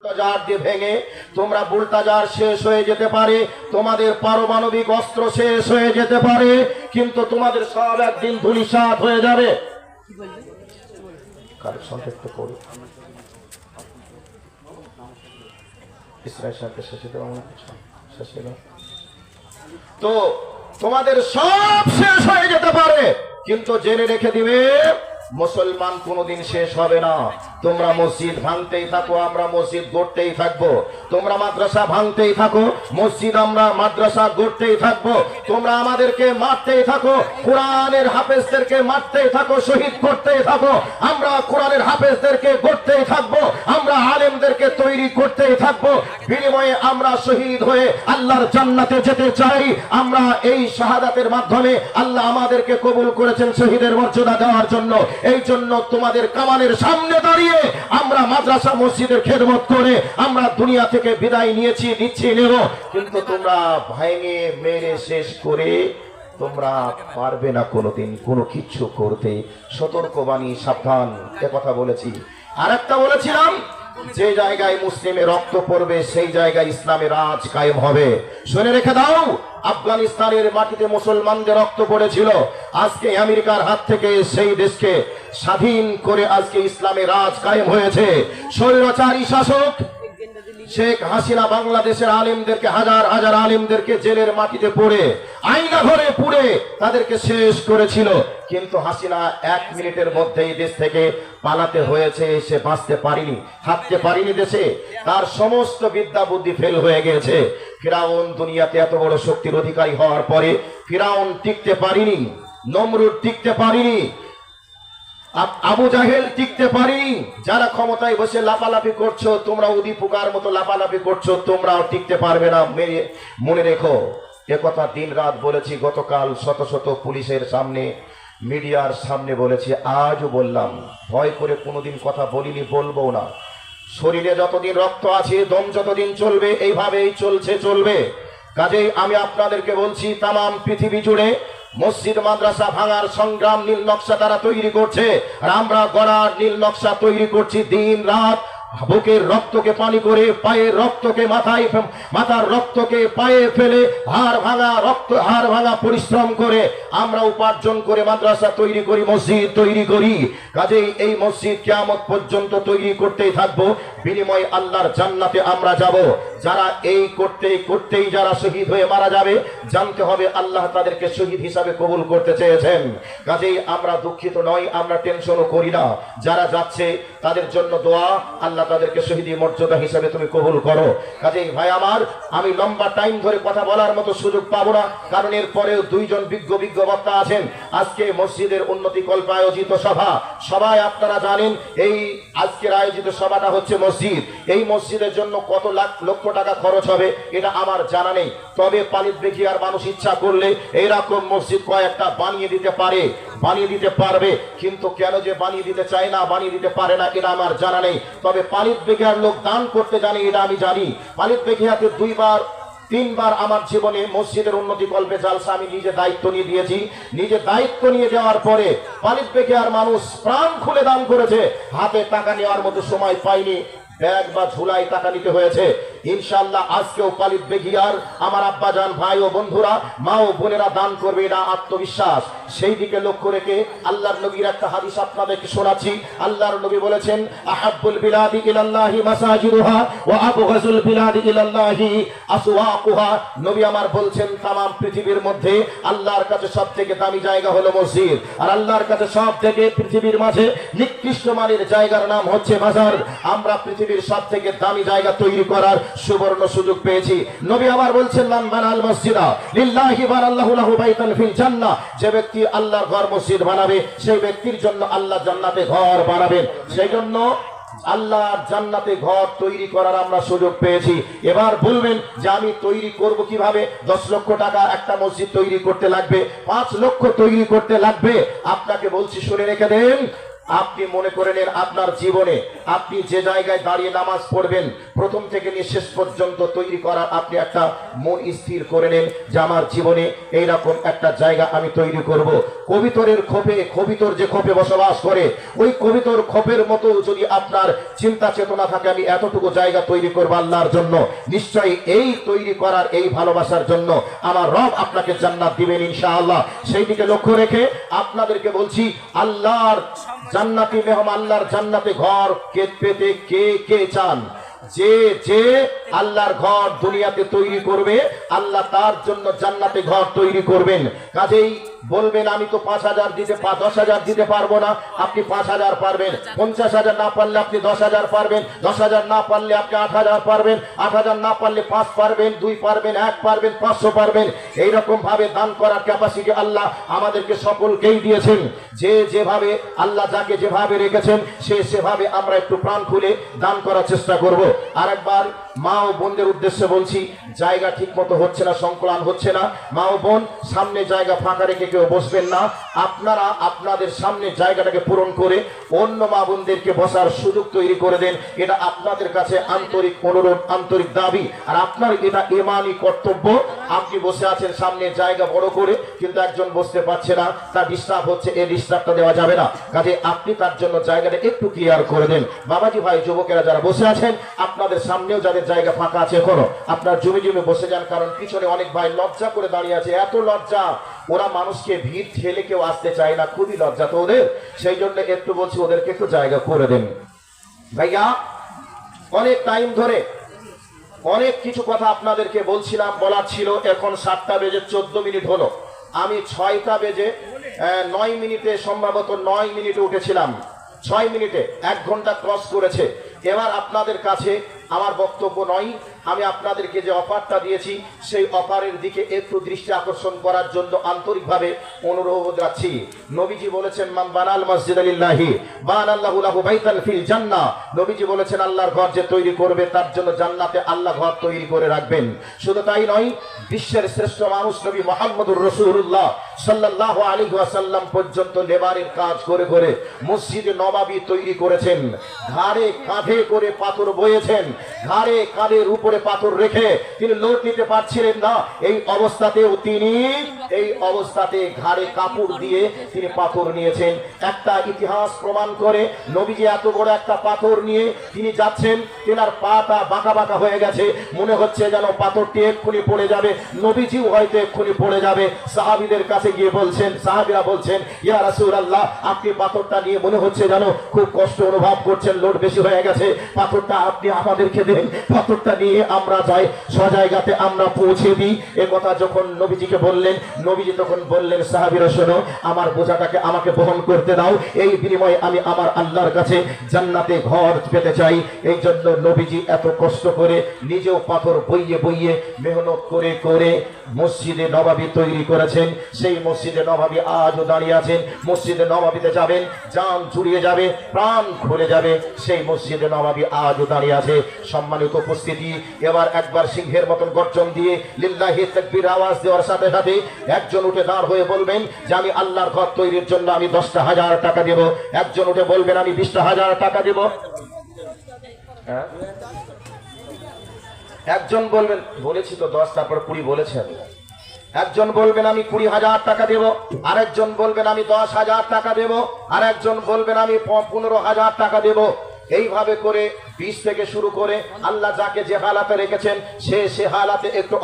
Bulldozer দিয়ে ভেঙে তোমরা বুলডোজার শেষ হয়ে যেতে পারে, তোমাদের পারমাণবিক অস্ত্র শেষ হয়ে যেতে পারে, কিন্তু তোমাদের সব একদিন ধূলিসাৎ হয়ে যাবে। তো তোমাদের সব শেষ হয়ে যেতে পারে, কিন্তু জেনে রেখে দিবে মুসলমান কোনোদিন শেষ হবে না। তোমরা মসজিদ ভাঙতেই থাকো, আমরা মসজিদ গড়তেই থাকবো। তোমরা মাদ্রাসা ভাঙতেই থাকো, মসজিদ আমরা মাদ্রাসা গড়তেই থাকবো। তোমরা আমাদেরকে মারতেই থাকো, কোরআনের হাফেজদেরকে মারতেই থাকো, শহীদ করতেই থাকো। আমরা কোরআনের হাফেজদেরকে গড়তেই থাকবো, আমরা আলেমদেরকে তৈরি করতেই থাকবো। বিনিময়ে আমরা শহীদ হয়ে আল্লাহর জান্নাতে যেতে চাই। আমরা এই শাহাদাতের মাধ্যমে আল্লাহ আমাদেরকে কবুল করেছেন শহীদের মর্যাদা দেওয়ার জন্য। এই জন্য তোমাদের কামানের সামনে দাঁড়িয়ে আমরা মাদ্রাসা মসজিদের খেদমত করে আমরা দুনিয়া থেকে বিদায় নিয়েছি, দিচ্ছি, নেব। কিন্তু তোমরা ভেঙে মেরে শেষ করে তোমরা পারবে না কোনোদিন কোনো কিছু করতে। সতর্কবাণী, সাবধান, এ কথা বলেছি। আর একটা বলেছিলাম, যে জায়গায় মুসলিমের রক্ত পড়বে সেই জায়গায় ইসলামের রাজ কায়েম হবে। শুনে রেখে দাও, আফগানিস্তানের মাটিতে মুসলমানদের রক্ত পড়েছিল। আজকে আমেরিকার হাত থেকে সেই দেশকে স্বাধীন করে আজকে ইসলামের রাজ কায়েম হয়েছে। স্বৈরাচারী শাসক শেখ হাসিনা বাংলাদেশের আলেমদেরকে, হাজার হাজার আলেমদেরকে জেলের মাটিতে পড়ে, আয়না ঘরে পুড়ে তাদেরকে শেষ করেছিল। কিন্তু হাসিনা 1 মিনিটের মধ্যেই দেশ থেকে পালাতে হয়েছে, সে বাঁচতে পারেনি, থাকতে পারেনি দেশে। তার সমস্ত বিদ্যা বুদ্ধি ফেল হয়ে গেছে। ফিরাউন দুনিয়াতে এত বড় শক্তির অধিকারী হওয়ার পরে ফিরাউন টিকতে পারেনি, নমরুদ টিকতে পারেনি, আবু জাহেল টিকতে পারি। যারা ক্ষমতায় বসে লাফালাফি করছো, তোমরা উদি পোকার মতো লাফালাফি করছো, তোমরাও টিকতে পারবে না। মনে রেখো, একথা দিন রাত বলেছি। গতকাল শত শত পুলিশের সামনে, মিডিয়ার সামনে বলেছি, আজও বললাম। ভয় করে কোনোদিন কথা বলিনি, বলবো না। শরীরে যতদিন রক্ত আছে, দম যতদিন চলবে, এইভাবেই চলবে। কাজেই আমি আপনাদেরকে বলছি, তামাম পৃথিবী জুড়ে মসজিদ মাদ্রাসা ভাঙার সংগ্রাম নীল নকশা তারা তৈরি করছে, আর আমরা গড়ার নীল নকশা তৈরি করছি দিন রাত। বুকের রক্তকে পানি করে, পায়ের রক্তকে মাথার রক্তকে পায়ে ফেলে, হাড় ভাঙা পরিশ্রম করে আমরা উপার্জন করে মাদ্রাসা তৈরি করি, মসজিদ তৈরি করি। কাজেই এই মসজিদ কিয়ামত পর্যন্ত তৈরি করতেই থাকবো। বিনিময়ে আল্লাহর জান্নাতে আমরা যাব। যারা এই করতেই যারা শহীদ হয়ে মারা যাবে, জানতে হবে আল্লাহ তাদেরকে শহীদ হিসাবে কবুল করতে চেয়েছেন। কাজেই আমরা দুঃখিত নই, আমরা টেনশনও করি না। যারা যাচ্ছে তাদের জন্য দোয়া, আল্লাহ তাদেরকে শহীদ মর্যাদা হিসাবে তুমি কবুল করো। কাজেই ভাই আমার, আমি লম্বা টাইম ধরে কথা বলার মতো সুযোগ পাবো না, কারণ এর পরেও 2 জন বিজ্ঞ বক্তা আছেন। আজকে মসজিদের উন্নতি কল্পে আয়োজিত সভা, সবাই আপনারা জানেন এই আজকের আয়োজিত সভাটা হচ্ছে মসজিদ। এই মসজিদের জন্য কত লক্ষ টাকা খরচ হবে এটা আমার জানা নেই। তবে পালিত বেখিয়ার মানুষ ইচ্ছা করলে এইরকম মসজিদ কয়েকটা বানিয়ে দিতে পারবে। কিন্তু কেন যে বানিয়ে দিতে চায় না, বানিয়ে দিতে পারে না, এটা আমার জানা নেই। তবে পালিত বেখিয়ার লোক দান করতে জানে, এটা আমি জানি। পালিত বেখিয়াতে 2-3 বার আমার জীবনে মসজিদের উন্নতি কল্পে জালসা আমি নিজে দায়িত্ব নিয়ে দিয়েছি। নিজে দায়িত্ব নিয়ে যাওয়ার পরে পালিত বেখিয়ার মানুষ প্রাণ খুলে দান করেছে। হাতে টাকা নেওয়ার মতো সময় পাইনি, ব্যাগ বা ঝুলাই টাকা নিতে হয়েছে। ইনশাআল্লাহ আজকেও পালিত বেখিয়ার আমার আব্বাজান, ভাই ও বন্ধুরা, মা ও বোনেরা দান করবে, এটা আত্মবিশ্বাস। সেই দিকে লক্ষ্য রেখে আল্লাহর নবীর একটা হাদিস আপনাদেরকে শোনাচ্ছি। আল্লাহর নবী বলেছেন, আহাব্বুল বিলাদি ইলাল্লাহি মাসাজিদুহা ওয়া আবগাযুল বিলাদি ইলাল্লাহি আসওয়াকুহা। নবী আমার বলছেন, তামাম পৃথিবীর মধ্যে আল্লাহর কাছে সবথেকে দামি জায়গা হলো মসজিদ, আর আল্লাহর কাছে সবথেকে পৃথিবীর মাঝে নিকৃষ্ট মানের জায়গার নাম হচ্ছে বাজার। আমরা পৃথিবীর সবথেকে দামি জায়গা তৈরি করার সুবর্ণ সুযোগ পেয়েছি। নবী আবার বলছেন, মান বানাল মসজিদা লিল্লাহি বানাল্লাহু লাহু বাইতান ফিল জান্নাহ। যে ব্যক্তি আল্লাহর ঘর মসজিদ বানাবে, সেই ব্যক্তির জন্য আল্লাহ জান্নাতে ঘর বানাবেন। সেই জন্য আল্লাহর জান্নাতে ঘর তৈরি করার আমরা সুযোগ পেয়েছি। এবার বলবেন যে আমি তৈরি করব কিভাবে? 10 লক্ষ টাকা একটা মসজিদ তৈরি করতে লাগবে, 5 লক্ষ তৈরি করতে লাগবে। আপনাকে বলছি, শুনে রেখে দেন, আপনি মনে করে নেন আপনার জীবনে আপনি যে জায়গায় দাঁড়িয়ে নামাজ পড়বেন প্রথম থেকে নিয়ে শেষ পর্যন্ত তৈরি করার আপনি একটা মন স্থির করে নেন যে আমার জীবনে এইরকম একটা জায়গা আমি তৈরি করব। কবিতরের খোপে, কবিতর যে খোপে বসবাস করে ওই কবিতর খোপের মতো যদি আপনার চিন্তা চেতনা থাকে আমি এতটুকু জায়গা তৈরি করবো আল্লাহর জন্য, নিশ্চয়ই এই তৈরি করার এই ভালোবাসার জন্য আমার রব আপনাকে জান্নাত দিবেন ইনশাআল্লাহ। সেই দিকে লক্ষ্য রেখে আপনাদেরকে বলছি, আল্লাহর জান্নাতি মেহমান, আল্লাহর জান্নাতে ঘর পেতে কে কে চান? যে যে আল্লাহর ঘর দুনিয়াতে তৈরি করবে আল্লাহ তার জন্য জান্নাতে ঘর তৈরি করবেন। কাজেই বলবেন আমি তো 5,000 দিতে 10,000 দিতে পারবো না, আপনি 5,000 পারবেন। 50,000 না পারলে আপনি 10,000 পারবেন, 10,000 না পারলে আপনি 8,000 পারবেন, 8,000 না পারলে 5 পারবেন, 2 পারবেন, 1 পারবেন, 500 পারবেন। এইরকম ভাবে দান করার ক্যাপাসিটি আল্লাহ আমাদেরকে সকলকেই দিয়েছেন। যে যেভাবে আল্লাহ যাকে যেভাবে রেখেছেন সে সেভাবে আমরা একটু প্রাণ খুলে দান করার চেষ্টা করব। আরেকবার মা ও বোনদের উদ্দেশ্যে বলছি, জায়গা ঠিক মতো হচ্ছে না, সংকলন হচ্ছে না। মা ও বোন সামনে জায়গা ফাঁকা রেখে কেউ বসবেন না, আপনারা আপনাদের সামনে জায়গাটাকে পূরণ করে অন্য মা বোনদেরকে বসার সুযোগ তৈরি করে দেন। এটা আপনাদের কাছে আন্তরিক অনুরোধ, আন্তরিক দাবি, আর আপনার এটা ইমানি কর্তব্য। আপনি বসে আছেন সামনে জায়গা বড় করে, কিন্তু একজন বসতে পারছে না, তার ডিস্টার্ব হচ্ছে, এই ডিস্টার্বটা দেওয়া যাবে না। কাজে আপনি তার জন্য জায়গাটা একটু ক্লিয়ার করে দেন। বাবাজি ভাই, যুবকেরা যারা বসে আছেন আপনাদের সামনেও যাদের জায়গা ফাঁকা আছে এখনো আপনার জমি জমি বসে যান, কারণ পিছনে অনেক ভাই লজ্জা করে দাঁড়িয়ে আছে, এত লজ্জা, ওরা মানুষকে ভিড় ঠেলে কেউ আসতে চায় না, খুবই লজ্জা তো ওদের। সেই জন্য একটু বলছি ওদেরকে একটু জায়গা করে দেন। ভাইয়া অনেক টাইম ধরে অনেক কিছু কথা আপনাদেরকে বলছিলাম, বলার ছিল। এখন 7টা বেজে 14 মিনিট হলো, আমি 6টা বেজে 9 মিনিটে সম্ভবত 9 মিনিটে উঠেছিলাম, 6 মিনিটে 1 ঘন্টা ক্রস করেছে। এবার আপনাদের কাছে আমার বক্তব্য নয়, আমি আপনাদেরকে যে অফারটা দিয়েছি সেই অফারের দিকে একটু দৃষ্টি আকর্ষণ করার জন্য আন্তরিকভাবে অনুরোধ রাখছি। নবীজি বলেছেন, মান বানাল মসজিদা লিল্লাহি বানাল্লাহু লাহু বাইতান ফিল জান্নাহ। নবীজি বলেছেন আল্লাহর ঘর যে তৈরি করবে তার জন্য জান্নাতে আল্লাহ ঘর তৈরি করে রাখবেন। শুধু তাই নয়, বিশ্বের শ্রেষ্ঠ মানুষ নবী মুহাম্মদুর রাসূলুল্লাহ সাল্লাল্লাহু আলাইহি ওয়াসাল্লাম পর্যন্ত লেবারের কাজ করে করে মসজিদে নববী তৈরি করেছেন। ঘাড়ে কাঁধে করে পাথর বয়েছেন, ঘাড়ে কাঁধের উপরে পাথর রেখে তিনি লোড নিতে পারছিলেন না। এই অবস্থাতে ঘাড়ে কাপড় দিয়ে তিনি পাথর নিয়েছেন। একটা ইতিহাস প্রমাণ করে, নবীজি এত বড় একটা পাথর নিয়ে তিনি যাচ্ছেন, তেনার পাটা বাঁকা বাঁকা হয়ে গেছে, মনে হচ্ছে যেন পাথরটি এক্ষুনি পড়ে যাবে, নবীজিও হয়তো এক্ষুনি পড়ে যাবে। সাহাবীদের কাছে গিয়ে বলছেন, সাহাবীরা বলছেন, ইয়া রাসূলুল্লাহ, আপনি পাথরটা নিয়ে মনে হচ্ছে যেন খুব কষ্ট অনুভব করছেন, লোড বেশি হয়ে গেছে, পাথরটা আপনি আমাদেরকে দেন, পাথরটা নিয়ে আমরা যাই, সজায়গাতে আমরা পৌঁছে দিই। এ কথা যখন নবীজিকে বললেন, নবীজি তখন বললেন, সাহাবীরা শোনো, আমার বোঝাটাকে আমাকে বহন করতে দাও, এই বিনিময়ে আমি আমার আল্লাহর কাছে জান্নাতে ঘর পেতে চাই। এই জন্য নবীজি এত কষ্ট করে নিজেও পাথর বইয়ে বইয়ে মেহনত করে করে মসজিদে নববী তৈরি করেছেন। সেই মসজিদে নববী আজও দাঁড়িয়ে আছেন। মসজিদে নববীতে যাবেন, জান জুড়িয়ে যাবে, প্রাণ খুলে যাবে, সেই মসজিদে নববী আজও দাঁড়িয়ে আছে। সম্মানিত উপস্থিতি, এবার একবার সিংহের মতন গর্জন দিয়ে লিল্লাহি তাকবীর আওয়াজ দেওয়ার সাথে সাথে একজন উঠে দাঁড় হয়ে বলবেন যে আমি আল্লাহর ঘর তৈরির জন্য আমি 10,000 টাকা দেব। একজন উঠে বলবেন আমি 20,000 টাকা দেব। একজন বলবেন, বলেছি তো 10, তারপর 20 বলেছেন। একজন বলবেন আমি 20,000 টাকা দেব, আরেকজন বলবেন আমি 10,000 টাকা দেব, আর একজন বলবেন আমি 15,000 টাকা দেব। এইভাবে করে 20 থেকে শুরু করে আল্লাহ যাকে যে হালাতে রেখেছেন সে হালাতে একটু